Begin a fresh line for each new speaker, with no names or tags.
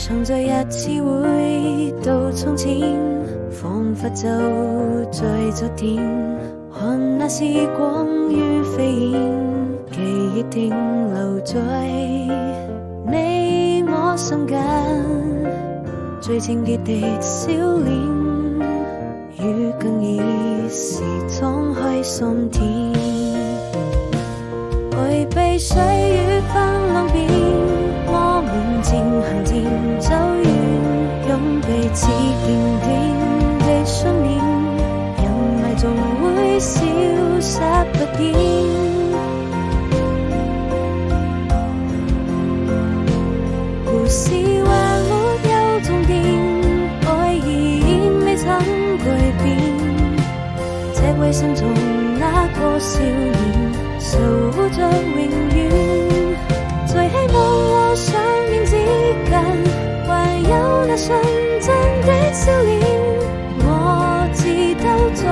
常在日子回到從前，彷彿就在昨天，看那時光如飛燕，記憶停留在你我心間，最清潔的笑臉，與更易時敞開心田，回避歲月翻浪邊，我們漸行漸走遠，用彼此堅定的信念，人愛總會消失不見。故事還沒有終點，愛已未曾改變，這位心中那個少年守護着永遠，在希望和想念之間，還有那純真的笑臉，我知道在